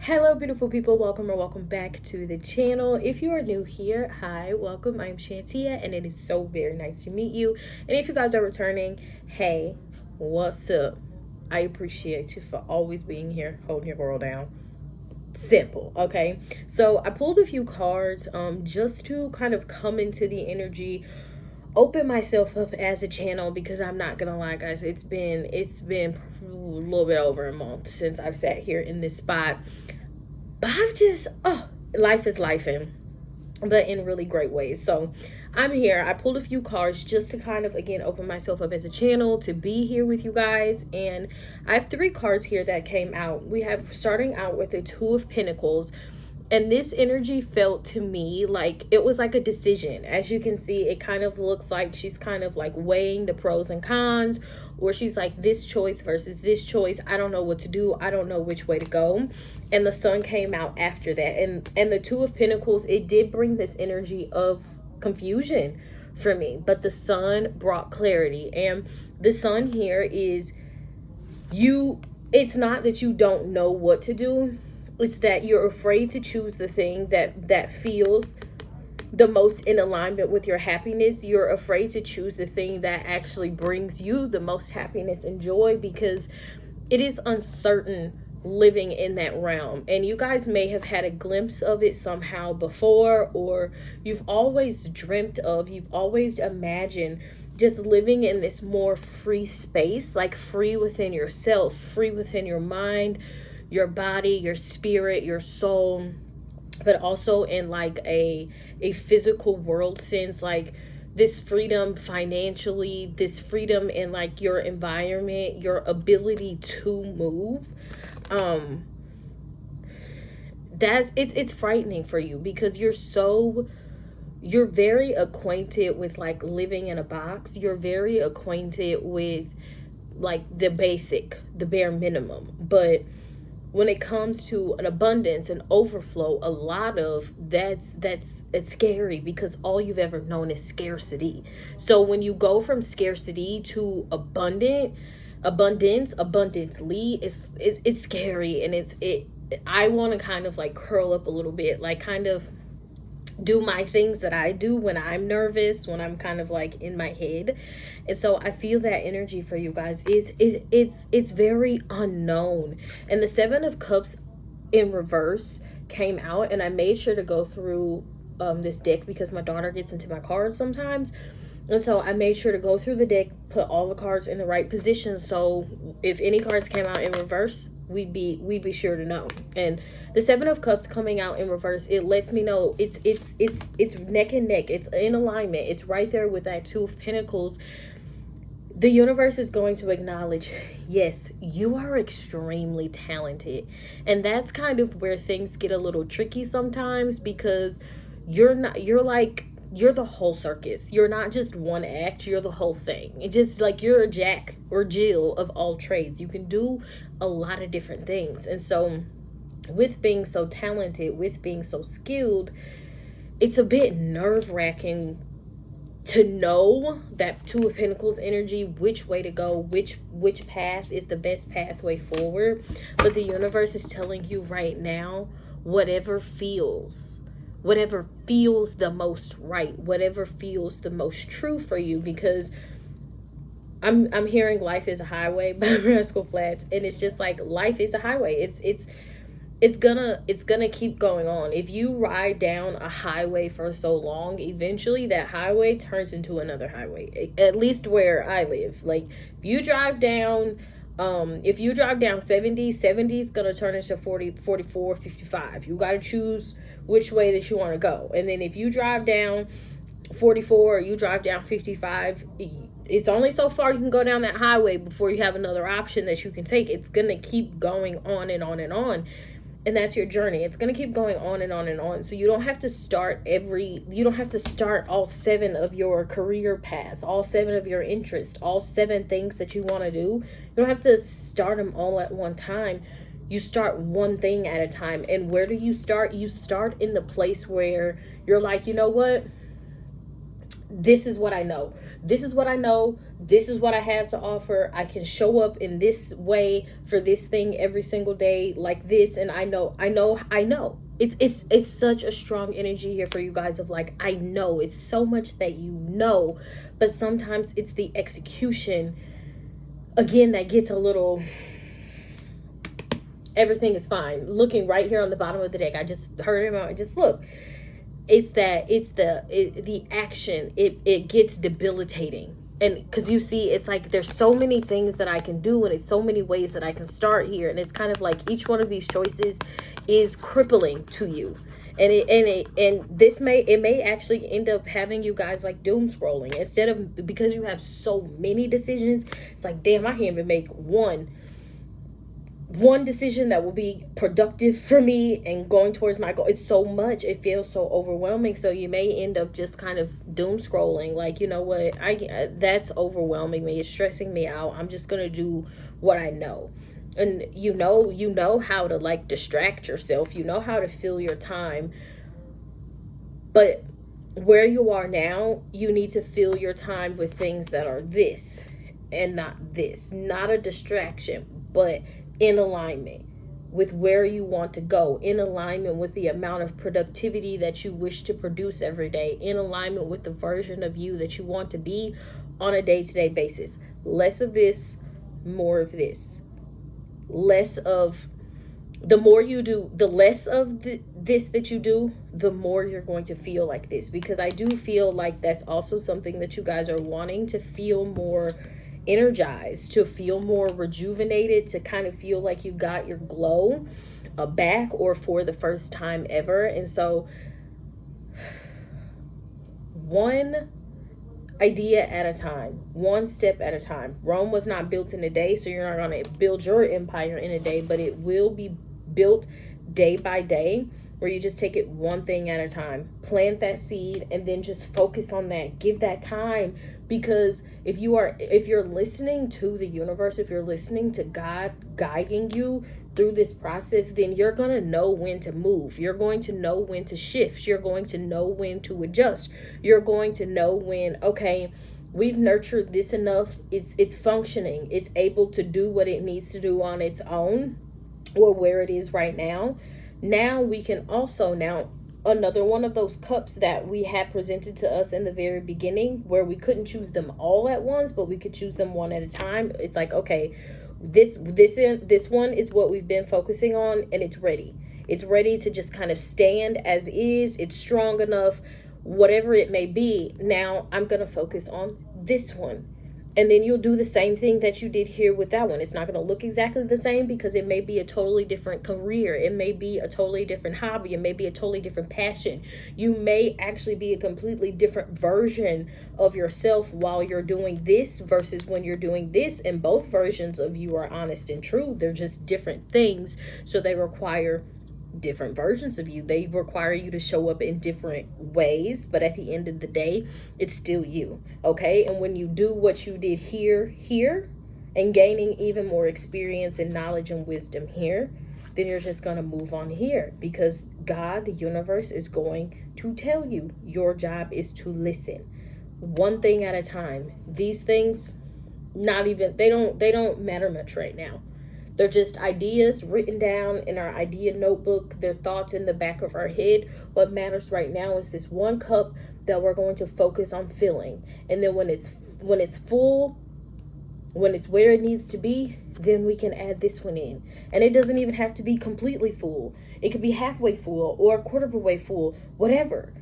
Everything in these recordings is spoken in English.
Hello, beautiful people. Welcome or welcome back to the channel. If you are new here, hi, welcome. I'm Shantia, and it is so very nice to meet you. And if you guys are returning, hey, what's up? I appreciate you for always being here, holding your girl down. Simple, okay? So I pulled a few cards just to kind of come into the energy, open myself up as a channel, because I'm not gonna lie, guys, it's been a little bit over a month since I've sat here in this spot. But I've just, life is lifing, but in really great ways. So I'm here. I pulled a few cards just to kind of, again, open myself up as a channel to be here with you guys. And I have three cards here that came out. We have, starting out with the Two of Pentacles. And this energy felt to me like it was like a decision. As you can see, it kind of looks like she's kind of like weighing the pros and cons, or she's like, this choice versus this choice. I don't know what to do. I don't know which way to go. And the Sun came out after that. And the Two of Pentacles, it did bring this energy of confusion for me. But the Sun brought clarity. And the Sun here is you. It's not that you don't know what to do. It's that you're afraid to choose the thing that feels the most in alignment with your happiness. You're afraid to choose the thing that actually brings you the most happiness and joy, because it is uncertain living in that realm. And you guys may have had a glimpse of it somehow before, or you've always dreamt of, you've always imagined just living in this more free space, like free within yourself, free within your mind, your body, your spirit, your soul, but also in like a physical world sense, like this freedom financially, this freedom in like your environment, your ability to move. That's it's frightening for you, because you're very acquainted with like living in a box. You're very acquainted with like the bare minimum. But when it comes to an abundance and overflow, a lot of it's scary, because all you've ever known is scarcity. So when you go from scarcity to abundantly, it's scary. And I want to kind of like curl up a little bit, like kind of do my things that I do when I'm nervous, when I'm kind of like in my head. And so I feel that energy for you guys. It's very unknown. And the Seven of Cups in reverse came out, and I made sure to go through this deck, because my daughter gets into my cards sometimes. And so I made sure to go through the deck, put all the cards in the right position, so if any cards came out in reverse, we'd be sure to know. And the Seven of Cups coming out in reverse, it lets me know it's neck and neck. It's in alignment. It's right there with that Two of Pentacles. The universe is going to acknowledge, yes, you are extremely talented. And that's kind of where things get a little tricky sometimes, because you're the whole circus. You're not just one act, you're the whole thing. It's just like you're a Jack or Jill of all trades. You can do a lot of different things. And so with being so talented, with being so skilled, it's a bit nerve-wracking to know that Two of Pentacles energy, which way to go, which path is the best pathway forward. But the universe is telling you right now, whatever feels the most right, whatever feels the most true for you. Because I'm hearing Life is a Highway by Rascal Flatts, and it's just like life is a highway. It's gonna keep going on. If you ride down a highway for so long, eventually that highway turns into another highway. At least where I live. Like if you drive down 70 is gonna turn into 40, 44, 55. You gotta choose which way that you want to go. And then if you drive down 44 or you drive down 55, it's only so far you can go down that highway before you have another option that you can take. It's gonna keep going on and on and on. And that's your journey. It's going to keep going on and on and on. So you don't have to start all 7 of your career paths, all 7 of your interests, all 7 things that you want to do. You don't have to start them all at one time. You start one thing at a time. And where do you start? You start in the place where you're like, you know what? this is what I know. This is what I know. This is what I have to offer. I can show up in this way for this thing every single day like this. And I know. It's such a strong energy here for you guys of like, I know. It's so much that you know, but sometimes it's the execution again that gets a little. Everything is fine. Looking right here on the bottom of the deck, I just heard him out. Just look. It's the action. It gets debilitating, and because you see, it's like there's so many things that I can do, and it's so many ways that I can start here, and it's kind of like each one of these choices is crippling to you. And this may actually end up having you guys like doom scrolling instead of, because you have so many decisions. It's like, damn, I can't even make one decision that will be productive for me and going towards my goal. It's so much. It feels so overwhelming. So you may end up just kind of doom scrolling. Like, you know what? That's overwhelming me. It's stressing me out. I'm just going to do what I know. And you know how to like distract yourself. You know how to fill your time. But where you are now, you need to fill your time with things that are this and not this. Not a distraction, but in alignment with where you want to go, in alignment with the amount of productivity that you wish to produce every day, in alignment with the version of you that you want to be on a day-to-day basis. Less of this, more of this. Less of, the more you do, the less of this that you do, the more you're going to feel like this. Because I do feel like that's also something that you guys are wanting to feel more energized, to feel more rejuvenated, to kind of feel like you got your glow back or for the first time ever. And so one idea at a time, one step at a time. Rome was not built in a day, so you're not going to build your empire in a day, but it will be built day by day, where you just take it one thing at a time, plant that seed, and then just focus on that. Give that time, because if you're listening to the universe, if you're listening to God guiding you through this process, then you're going to know when to move. You're going to know when to shift. You're going to know when to adjust. You're going to know when, okay, we've nurtured this enough. It's functioning. It's able to do what it needs to do on its own, or where it is right now. Now we can also, now another one of those cups that we had presented to us in the very beginning, where we couldn't choose them all at once, but we could choose them one at a time. It's like, okay, this one is what we've been focusing on, and it's ready. It's ready to just kind of stand as is. It's strong enough, whatever it may be. Now I'm going to focus on this one. And then you'll do the same thing that you did here with that one. It's not going to look exactly the same, because it may be a totally different career. It may be a totally different hobby. It may be a totally different passion. You may actually be a completely different version of yourself while you're doing this versus when you're doing this. And both versions of you are honest and true. They're just different things. So they require different versions of you. They require you to show up in different ways, but at the end of the day, it's still you. Okay. And when you do what you did here, and gaining even more experience and knowledge and wisdom here, then you're just going to move on here, because God, the universe, is going to tell you your job is to listen one thing at a time. These things, not even, they don't matter much right now. They're just ideas written down in our idea notebook. They're thoughts in the back of our head. What matters right now is this one cup that we're going to focus on filling. And then when it's full, when it's where it needs to be, then we can add this one in. And it doesn't even have to be completely full. It could be halfway full or a quarter of a way full, whatever.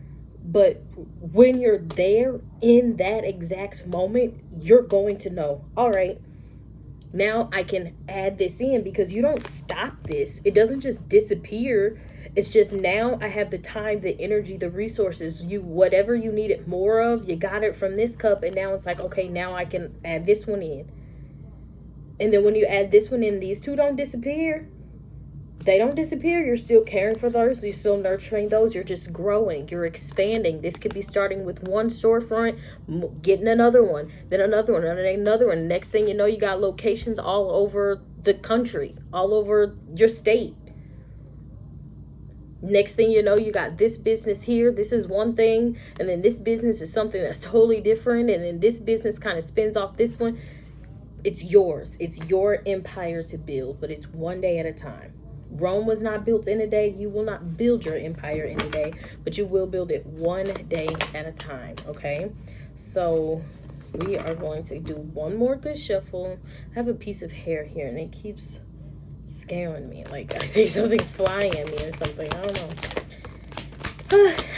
But when you're there in that exact moment, you're going to know, all right, now I can add this in, because you don't stop this. It doesn't just disappear. It's just, now I have the time, the energy, the resources, whatever you needed more of, you got it from this cup. And now it's like, okay, now I can add this one in. And then when you add this one in, these two don't disappear. They don't disappear. You're still caring for those. You're still nurturing those. You're just growing. You're expanding. This could be starting with one storefront, getting another one, then another one, and another one. Next thing you know, you got locations all over the country, all over your state. Next thing you know, you got this business here. This is one thing. And then this business is something that's totally different. And then this business kind of spins off this one. It's yours. It's your empire to build, but it's one day at a time. Rome was not built in a day. You will not build your empire in a day, but you will build it one day at a time, okay? So we are going to do one more good shuffle. I have a piece of hair here, and it keeps scaring me. Like, I think something's flying at me or something. I don't know.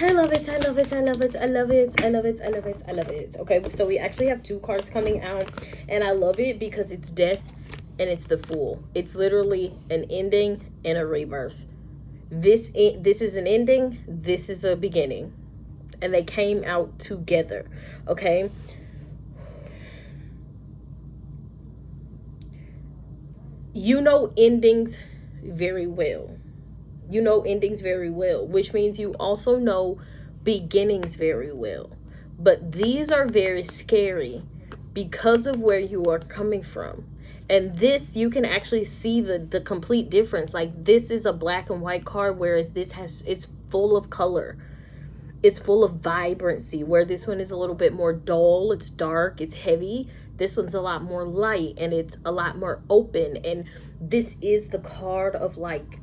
I love it. I love it. I love it. I love it. I love it. I love it. I love it. Okay, so we actually have 2 cards coming out, and I love it because it's death and it's the Fool. It's literally an ending and a rebirth. This is an ending. This is a beginning, and they came out together. Okay. You know endings very well. You know endings very well, which means you also know beginnings very well. But these are very scary because of where you are coming from. And this, you can actually see the complete difference. Like, this is a black and white card, whereas it's full of color. It's full of vibrancy, where this one is a little bit more dull. It's dark, it's heavy. This one's a lot more light, and it's a lot more open. And this is the card of, like,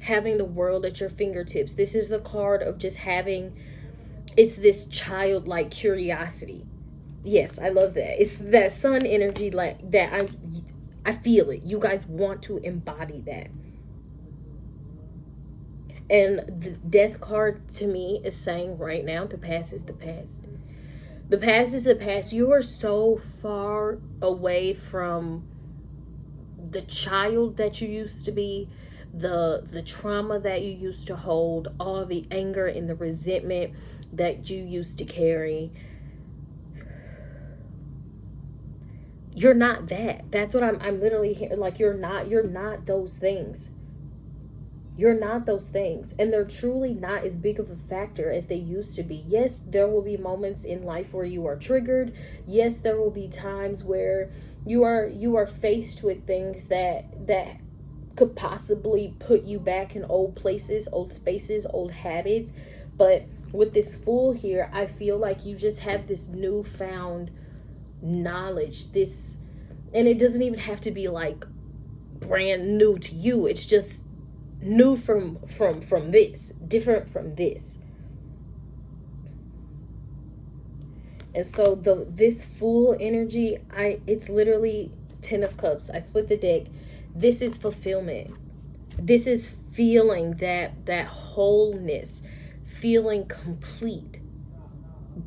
having the world at your fingertips. This is the card of just having, it's this childlike curiosity. Yes, I love that. It's that sun energy, like that. I feel it. You guys want to embody that. And the death card to me is saying right now, the past is the past. The past is the past. You are so far away from the child that you used to be, the trauma that you used to hold, all the anger and the resentment that you used to carry. You're not that. That's what I'm literally hearing. Like, you're not those things. You're not those things, and they're truly not as big of a factor as they used to be. Yes, there will be moments in life where you are triggered. Yes, there will be times where you are faced with things that could possibly put you back in old places, old spaces, old habits. But with this Fool here, I feel like you just have this newfound knowledge, this, and it doesn't even have to be like brand new to you. It's just new from this, different from this. And so this Fool energy, it's literally 10 of Cups. I split the deck. This is fulfillment. This is feeling that wholeness, feeling complete.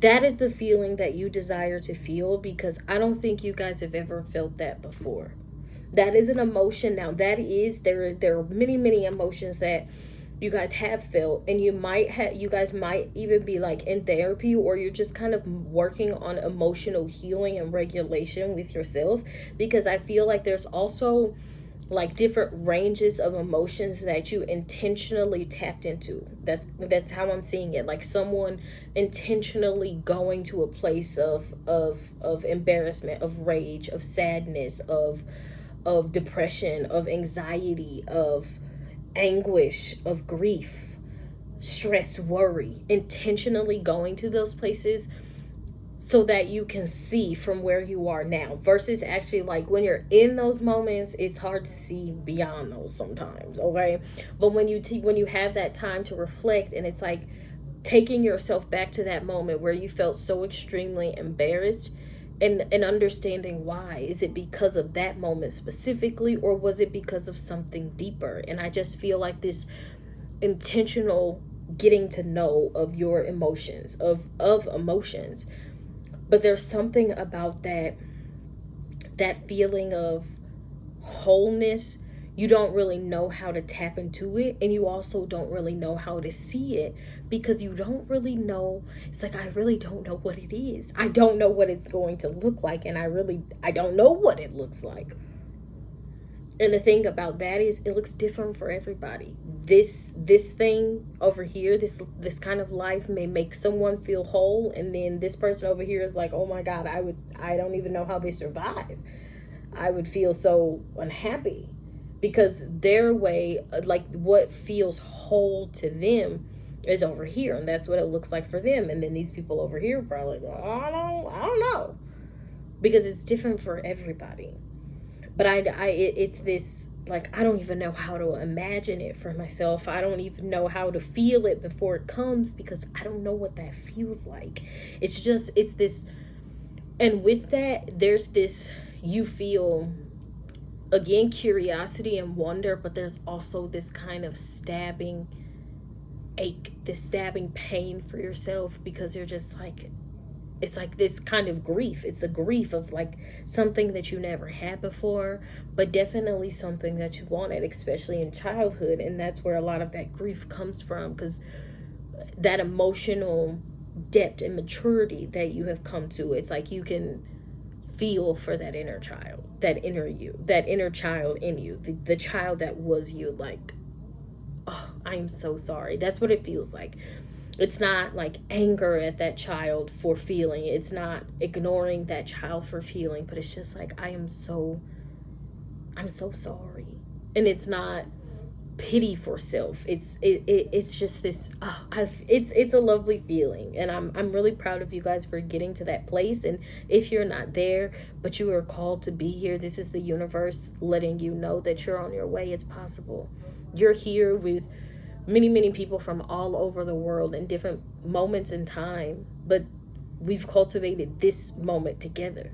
That is the feeling that you desire to feel, because I don't think you guys have ever felt that before. That is an emotion. Now, that is, there are many emotions that you guys have felt, and you guys might even be like in therapy, or you're just kind of working on emotional healing and regulation with yourself, because I feel like there's also like different ranges of emotions that you intentionally tapped into. That's how I'm seeing it. Like someone intentionally going to a place of embarrassment, of rage, of sadness, of depression, of anxiety, of anguish, of grief, stress, worry, intentionally going to those places so that you can see from where you are now, versus actually, like, when you're in those moments, it's hard to see beyond those sometimes, okay? But when you have that time to reflect, and it's like taking yourself back to that moment where you felt so extremely embarrassed, and understanding why. Is it because of that moment specifically, or was it because of something deeper? And I just feel like this intentional getting to know of your emotions, of emotions. But there's something about that feeling of wholeness. You don't really know how to tap into it, and you also don't really know how to see it, because you don't really know. It's like, I really don't know what it is. I don't know what it's going to look like, and I don't know what it looks like. And the thing about that is, it looks different for everybody. This thing over here, this kind of life may make someone feel whole, and then this person over here is like, oh my God, I don't even know how they survive. I would feel so unhappy. because their way, like what feels whole to them is over here, and that's what it looks like for them. And then these people over here probably go, I don't know, because it's different for everybody. But it's this, like, I don't even know how to imagine it for myself. I don't even know how to feel it before it comes, because I don't know what that feels like. It's this, and with that, there's this, you feel, again, curiosity and wonder, but there's also this kind of stabbing ache, this stabbing pain for yourself, because you're just like, it's like this kind of grief. It's a grief of like something that you never had before, but definitely something that you wanted, especially in childhood. And that's where a lot of that grief comes from, because that emotional depth and maturity that you have come to, it's like you can feel for that inner child, that inner you, that inner child in you, the child that was you. Like, oh, I'm so sorry. That's what it feels like. It's not like anger at that child for feeling. It's not ignoring that child for feeling, but it's just like, I'm so sorry. And it's not pity for self. It's just this, it's a lovely feeling. And I'm really proud of you guys for getting to that place. And if you're not there, but you are called to be here, this is the universe letting you know that you're on your way. It's possible. You're here with many people from all over the world in different moments in time, but we've cultivated this moment together.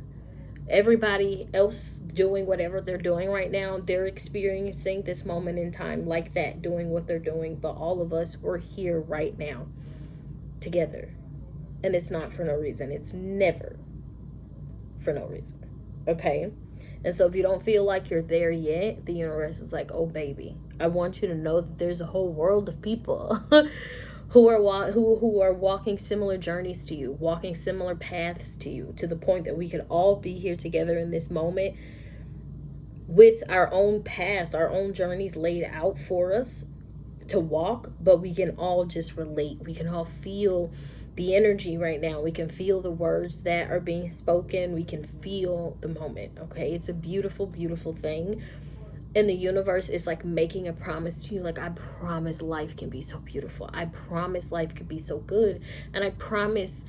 Everybody else doing whatever they're doing right now, they're experiencing this moment in time like that, doing what they're doing, but all of us, we're here right now together. And it's not for no reason. It's never for no reason. Okay? And so if you don't feel like you're there yet, the universe is like, oh baby, I want you to know that there's a whole world of people who are walking similar journeys to you, walking similar paths to you, to the point that we could all be here together in this moment with our own paths, our own journeys laid out for us to walk, but we can all just relate. We can all feel the energy right now. We can feel the words that are being spoken. We can feel the moment, okay? It's a beautiful, beautiful thing. And the universe is like making a promise to you, like, I promise life can be so beautiful. I promise life can be so good. And I promise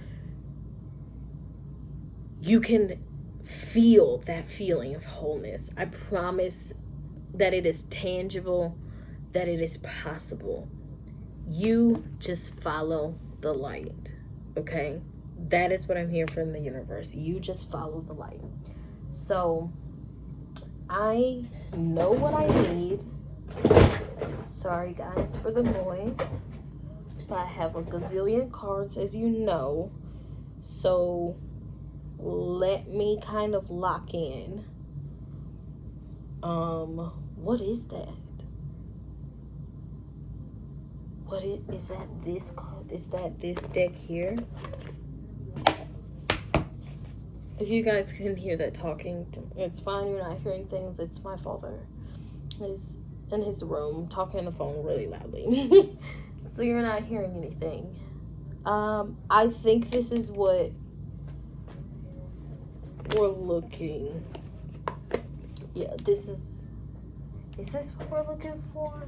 you can feel that feeling of wholeness. I promise that it is tangible, that it is possible. You just follow the light, okay? That is what I'm hearing from the universe. You just follow the light. So I know what I need. Sorry guys for the noise. I have a gazillion cards, as you know. So let me kind of lock in. What is that? Is that this deck here? If you guys can hear that talking, it's fine. You're not hearing things. It's my father. He's in his room talking on the phone really loudly. So you're not hearing anything. I think this is what we're looking. Yeah, this is this what we're looking for?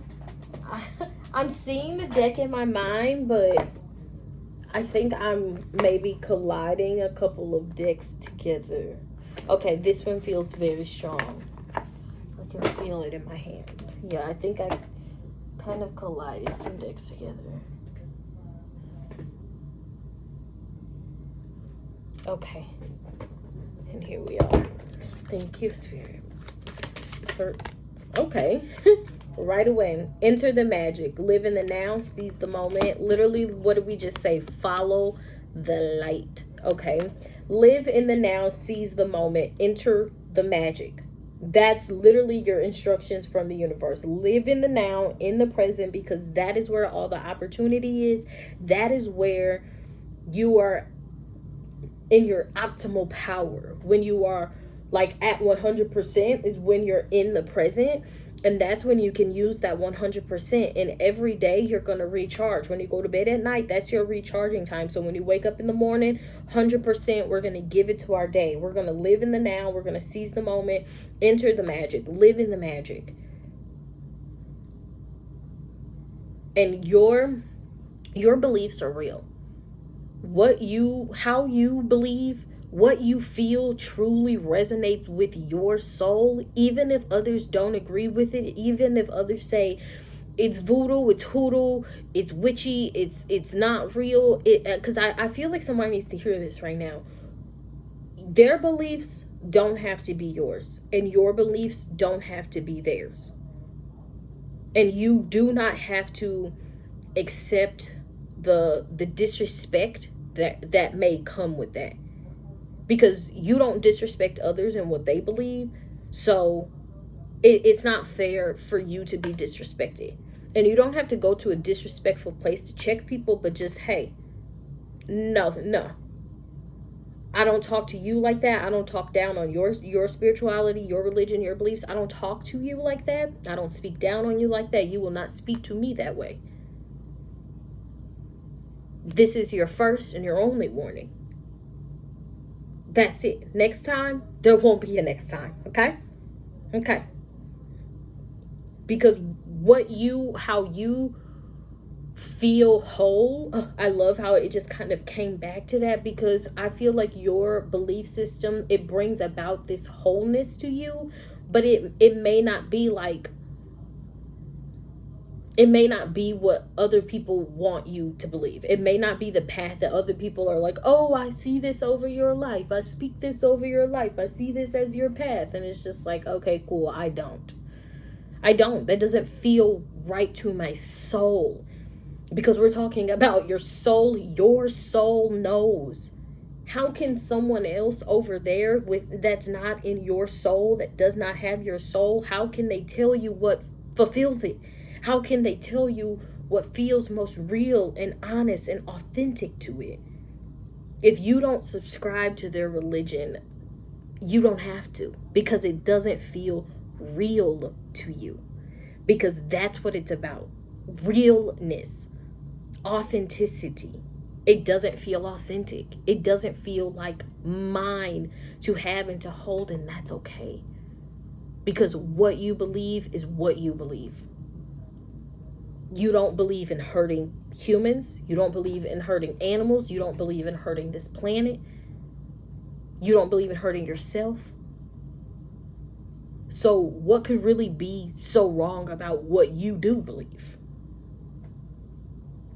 I'm seeing the deck in my mind, but I think I'm maybe colliding a couple of decks together. Okay, this one feels very strong. I can feel it in my hand. Yeah, I think I kind of collided some decks together. Okay, and here we are. Thank you, Spirit. Okay. Right away. Enter the magic. Live in the now. Seize the moment. Literally, what did we just say? Follow the light. Okay. Live in the now. Seize the moment. Enter the magic. That's literally your instructions from the universe. Live in the now, in the present, because that is where all the opportunity is. That is where you are in your optimal power. When you are like at 100% is when you're in the present. And that's when you can use that 100%. And every day you're going to recharge. When you go to bed at night, that's your recharging time. So when you wake up in the morning, 100%, we're going to give it to our day. We're going to live in the now. We're going to seize the moment, enter the magic, live in the magic. And your beliefs are real. How you believe, what you feel truly resonates with your soul, even if others don't agree with it, even if others say it's voodoo, it's hoodoo, it's witchy, it's not real. Because I feel like somebody needs to hear this right now. Their beliefs don't have to be yours, and your beliefs don't have to be theirs. And you do not have to accept the disrespect that may come with that, because you don't disrespect others and what they believe. So it's not fair for you to be disrespected. And you don't have to go to a disrespectful place to check people, but just, hey, no, I don't talk to you like that. I don't talk down on your spirituality, your religion, your beliefs. I don't talk to you like that. I don't speak down on you like that. You will not speak to me that way. This is your first and your only warning. That's it. Next time, there won't be a next time. Okay? Okay. Because how you feel whole, I love how it just kind of came back to that, because I feel like your belief system, it brings about this wholeness to you, but it may not be like, it may not be what other people want you to believe. It may not be the path that other people are like, oh, I see this over your life. I speak this over your life. I see this as your path. And it's just like, okay, cool. I don't. That doesn't feel right to my soul. Because we're talking about your soul. Your soul knows. How can someone else over there that's not in your soul, that does not have your soul, how can they tell you what fulfills it? How can they tell you what feels most real and honest and authentic to it? If you don't subscribe to their religion, you don't have to, because it doesn't feel real to you. Because that's what it's about. Realness, authenticity. It doesn't feel authentic. It doesn't feel like mine to have and to hold, and that's okay. Because what you believe is what you believe. You don't believe in hurting humans. You don't believe in hurting animals. You don't believe in hurting this planet. You don't believe in hurting yourself. So what could really be so wrong about what you do believe?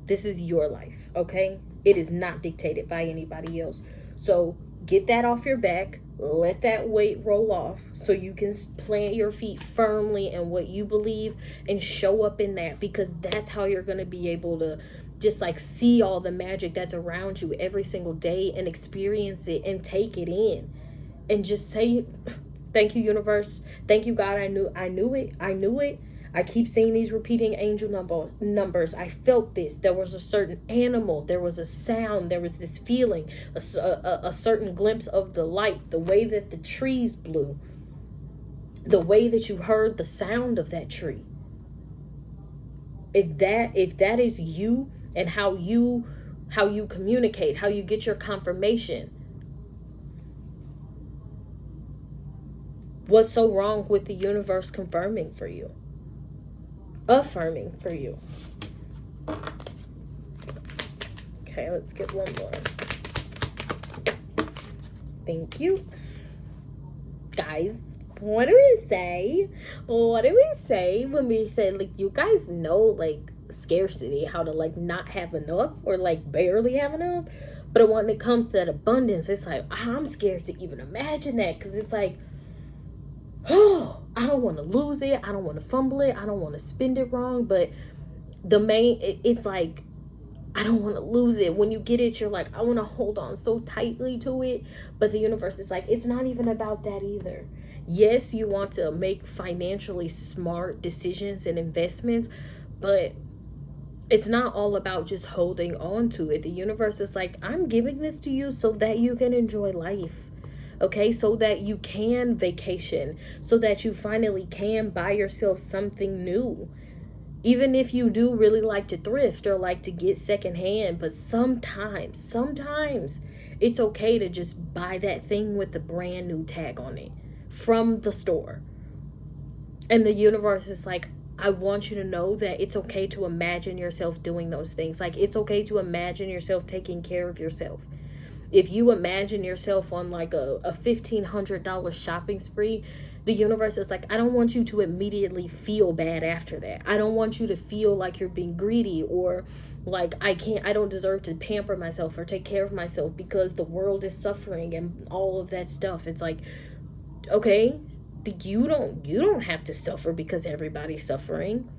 This is your life, okay? It is not dictated by anybody else. So get that off your back. Let that weight roll off so you can plant your feet firmly in what you believe and show up in that, because that's how you're going to be able to just like see all the magic that's around you every single day and experience it and take it in and just say, thank you, universe. Thank you, God. I knew it. I keep seeing these repeating angel numbers. I felt this. There was a certain animal. There was a sound. There was this feeling, a certain glimpse of the light, the way that the trees blew, the way that you heard the sound of that tree. If that is you, and how you communicate, how you get your confirmation, what's so wrong with the universe confirming for you? Affirming for you. Okay, let's get one more. Thank you. Guys, what do we say? What do we say when we say, like, you guys know, like, scarcity, how to, like, not have enough or, like, barely have enough? But when it comes to that abundance, it's like, I'm scared to even imagine that, because it's like, oh, I don't want to lose it. I don't want to fumble it. I don't want to spend it wrong. But it's like, I don't want to lose it. When you get it, you're like, I want to hold on so tightly to it. But the universe is like, it's not even about that either. Yes, you want to make financially smart decisions and investments, but it's not all about just holding on to it. The universe is like, I'm giving this to you so that you can enjoy life. Okay, so that you can vacation, so that you finally can buy yourself something new. Even if you do really like to thrift or like to get secondhand, but sometimes it's okay to just buy that thing with the brand new tag on it from the store. And the universe is like, I want you to know that it's okay to imagine yourself doing those things. Like, it's okay to imagine yourself taking care of yourself. If you imagine yourself on like a $1,500 shopping spree, the universe is like, I don't want you to immediately feel bad after that. I don't want you to feel like you're being greedy, or like I don't deserve to pamper myself or take care of myself because the world is suffering and all of that stuff. It's like, okay, you don't have to suffer because everybody's suffering,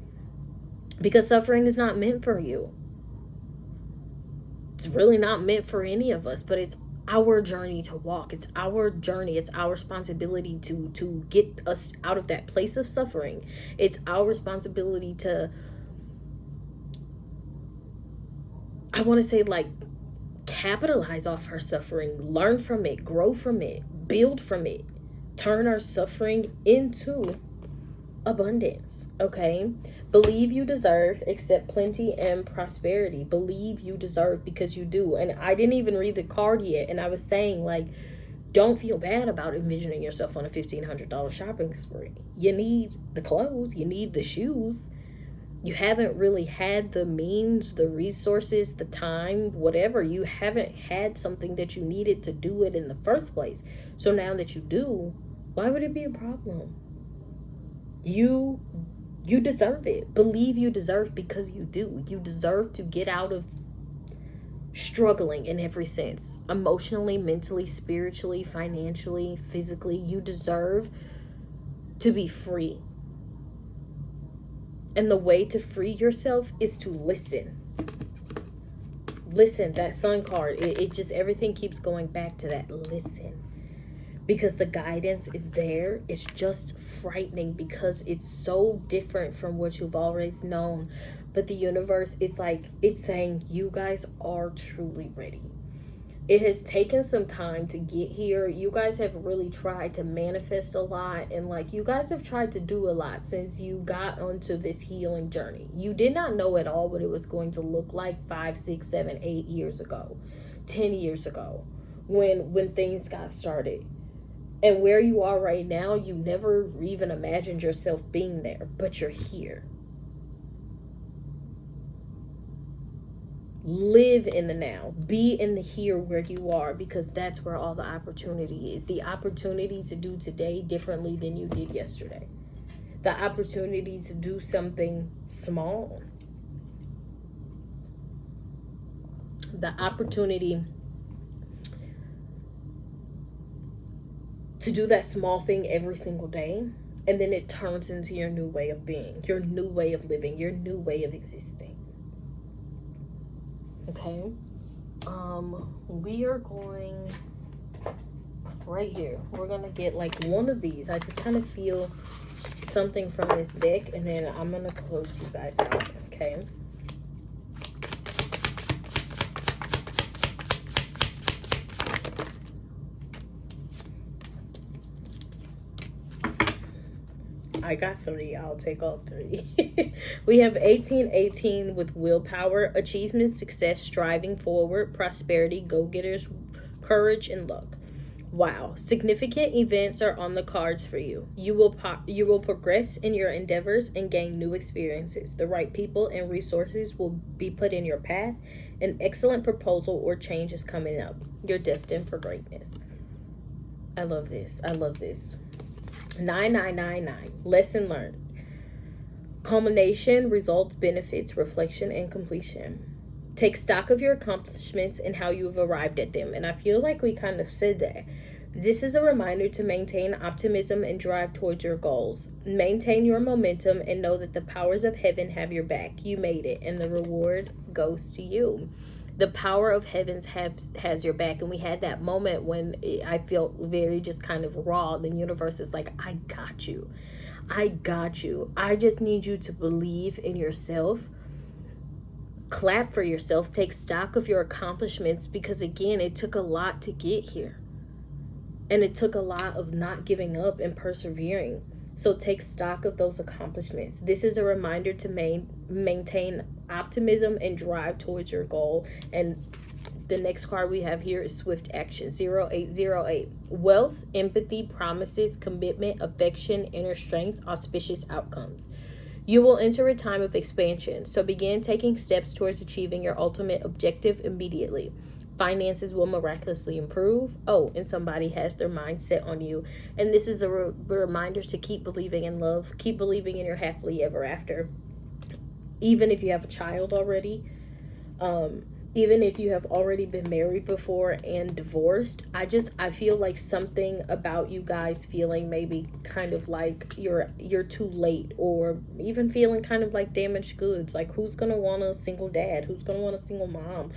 because suffering is not meant for you. It's really not meant for any of us, but it's our journey to walk. It's our journey. It's our responsibility to get us out of that place of suffering. It's our responsibility to, I want to say, like, capitalize off our suffering, learn from it, grow from it, build from it, turn our suffering into abundance. Okay, believe you deserve, accept plenty and prosperity. Believe you deserve, because you do. And I didn't even read the card yet, and I was saying, like, don't feel bad about envisioning yourself on a $1,500 shopping spree. You need the clothes, you need the shoes. You haven't really had the means, the resources, the time, whatever. You haven't had something that you needed to do it in the first place. So now that you do, why would it be a problem? You deserve it. Believe you deserve, because you do. You deserve to get out of struggling in every sense. Emotionally, mentally, spiritually, financially, physically. You deserve to be free. And the way to free yourself is to listen. Listen, that sun card, it just, everything keeps going back to that. Listen. Because the guidance is there. It's just frightening because it's so different from what you've always known. But the universe, it's like, it's saying you guys are truly ready. It has taken some time to get here. You guys have really tried to manifest a lot, and like, you guys have tried to do a lot since you got onto this healing journey. You did not know at all what it was going to look like 5, 6, 7, 8 years ago, 10 years ago, when things got started. And where you are right now, you never even imagined yourself being there, but you're here. Live in the now. Be in the here where you are, because that's where all the opportunity is. The opportunity to do today differently than you did yesterday. The opportunity to do something small. The opportunity to do that small thing every single day, and then it turns into your new way of being, your new way of living, your new way of existing. Okay, we are going right here. We're gonna get like one of these. I just kind of feel something from this deck, and then I'm gonna close you guys out. Okay. I got 3. I'll take all 3. We have 1818 with willpower, achievement, success, striving forward, prosperity, go-getters, courage, and luck. Wow. Significant events are on the cards for you. You will progress in your endeavors and gain new experiences. The right people and resources will be put in your path. An excellent proposal or change is coming up. You're destined for greatness. I love this. I love this. 9999. Lesson learned. Culmination, results, benefits, reflection, and completion. Take stock of your accomplishments and how you have arrived at them. And I feel like we kind of said that. This is a reminder to maintain optimism and drive towards your goals. Maintain your momentum and know that the powers of heaven have your back. You made it, and the reward goes to you. The power of heavens has your back. And we had that moment when I felt very just kind of raw. The universe is like, I got you. I got you. I just need you to believe in yourself. Clap for yourself. Take stock of your accomplishments, because again, it took a lot to get here. And it took a lot of not giving up and persevering. So take stock of those accomplishments. This is a reminder to maintain optimism and drive towards your goal. And the next card we have here is swift action. 0808. Wealth, empathy, promises, commitment, affection, inner strength, auspicious outcomes. You will enter a time of expansion, so begin taking steps towards achieving your ultimate objective immediately. Finances will miraculously improve. Oh, and somebody has their mind set on you. And this is a reminder to keep believing in love, keep believing in your happily ever after. Even if you have a child already, even if you have already been married before and divorced, I feel like something about you guys feeling maybe kind of like you're too late, or even feeling kind of like damaged goods. Like, who's gonna want a single dad? Who's gonna want a single mom?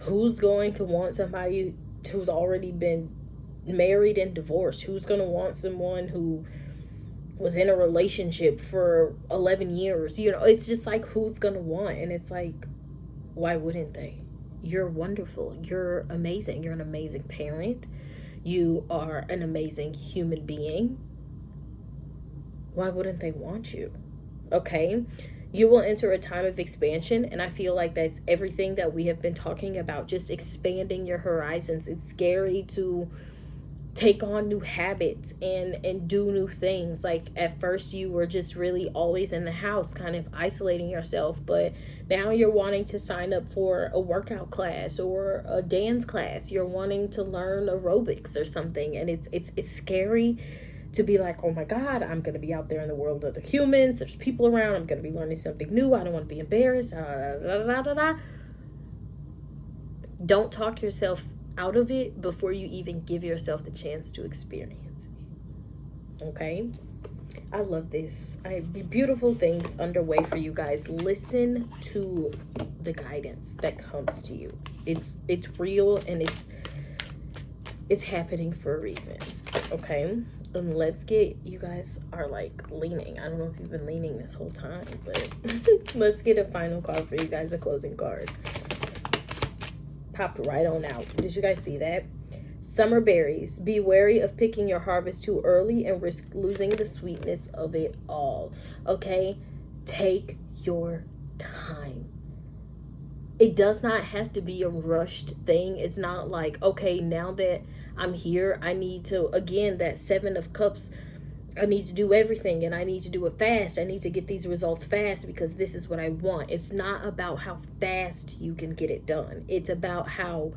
Who's going to want somebody who's already been married and divorced? Who's gonna want someone who was in a relationship for 11 years? It's just like, who's gonna want? And it's like, why wouldn't they? You're wonderful. You're amazing. You're an amazing parent. You are an amazing human being. Why wouldn't they want you? Okay? You will enter a time of expansion, and I feel like that's everything that we have been talking about, just expanding your horizons. It's scary to take on new habits and do new things. Like, at first you were just really always in the house, kind of isolating yourself, but now you're wanting to sign up for a workout class or a dance class. You're wanting to learn aerobics or something, and it's scary to be like, oh my God, I'm going to be out there in the world of the humans. There's people around. I'm going to be learning something new. I don't want to be embarrassed. Don't talk yourself out of it before you even give yourself the chance to experience it. Okay? I love this. I have beautiful things underway for you guys. Listen to the guidance that comes to you. It's real, and it's happening for a reason. Okay? And let's get, you guys are like leaning. I don't know if you've been leaning this whole time, but let's get a final card for you guys, a closing card. Popped right on out. Did you guys see that? Summer berries. Be wary of picking your harvest too early and risk losing the sweetness of it all. Okay? Take your time. It does not have to be a rushed thing. It's not like, okay, now that I'm here, I need to, again, that 7 of Cups, I need to do everything, and I need to do it fast. I need to get these results fast because this is what I want. It's not about how fast you can get it done. It's about how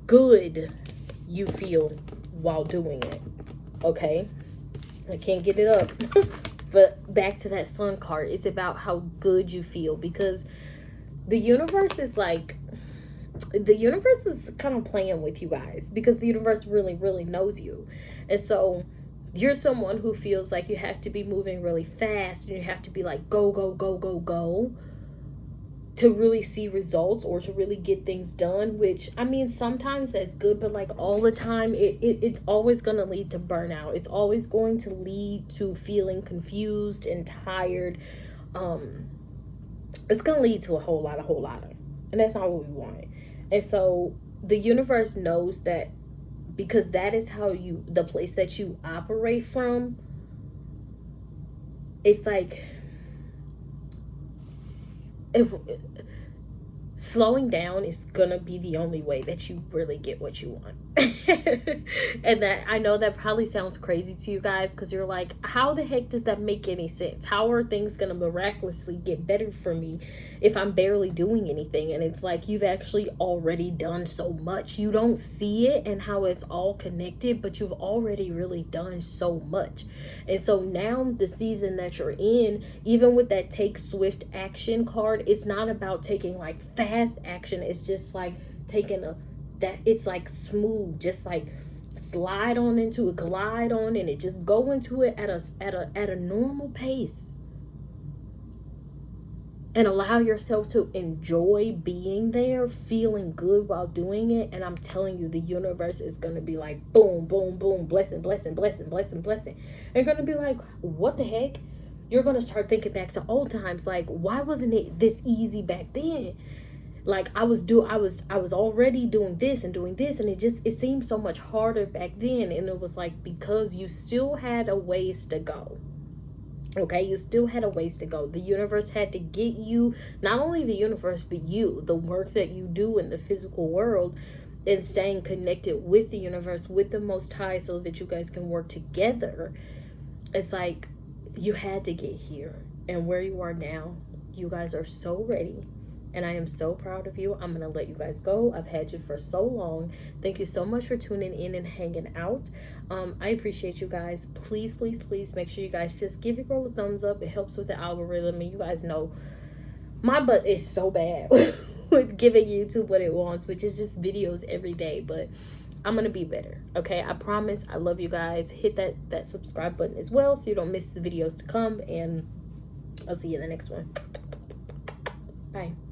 good you feel while doing it. Okay? I can't get it up. But back to that Sun card. It's about how good you feel, because the universe is kind of playing with you guys, because the universe really, really knows you. And so you're someone who feels like you have to be moving really fast, and you have to be like, go, go, go, go, go, to really see results or to really get things done, which, I mean, sometimes that's good, but like all the time, it's always going to lead to burnout. It's always going to lead to feeling confused and tired. It's going to lead to a whole lot of, and that's not what we want. And so the universe knows that, because that is how the place that you operate from, it's like, slowing down is gonna be the only way that you really get what you want. And that, I know that probably sounds crazy to you guys, because you're like, how the heck does that make any sense? How are things gonna miraculously get better for me if I'm barely doing anything? And it's like, you've actually already done so much. You don't see it and how it's all connected, but you've already really done so much. And so now, the season that you're in, even with that take swift action card, it's not about taking like fast action. It's just like taking it's like smooth, just like slide on into it, glide on in it, just go into it at a normal pace, and allow yourself to enjoy being there, feeling good while doing it. And I'm telling you, the universe is going to be like, boom, boom, boom, blessing, blessing, blessing, blessing, blessing. You're going to be like, what the heck? You're going to start thinking back to old times, like, why wasn't it this easy back then? Like, I was already doing this, and it seemed so much harder back then. And it was like, because you still had a ways to go. Okay, you still had a ways to go. The universe had to get you, not only the universe, but you, the work that you do in the physical world, and staying connected with the universe, with the Most High, so that you guys can work together. It's like, you had to get here. and where you are now. You guys are so ready, and I am so proud of you. I'm going to let you guys go. I've had you for so long. Thank you so much for tuning in and hanging out. I appreciate you guys. Please, please, please make sure you guys just give your girl a thumbs up. It helps with the algorithm, and you guys know my butt is so bad with giving YouTube what it wants, which is just videos every day, but I'm gonna be better. Okay, I promise. I love you guys. Hit that subscribe button as well so you don't miss the videos to come, and I'll see you in the next one. Bye.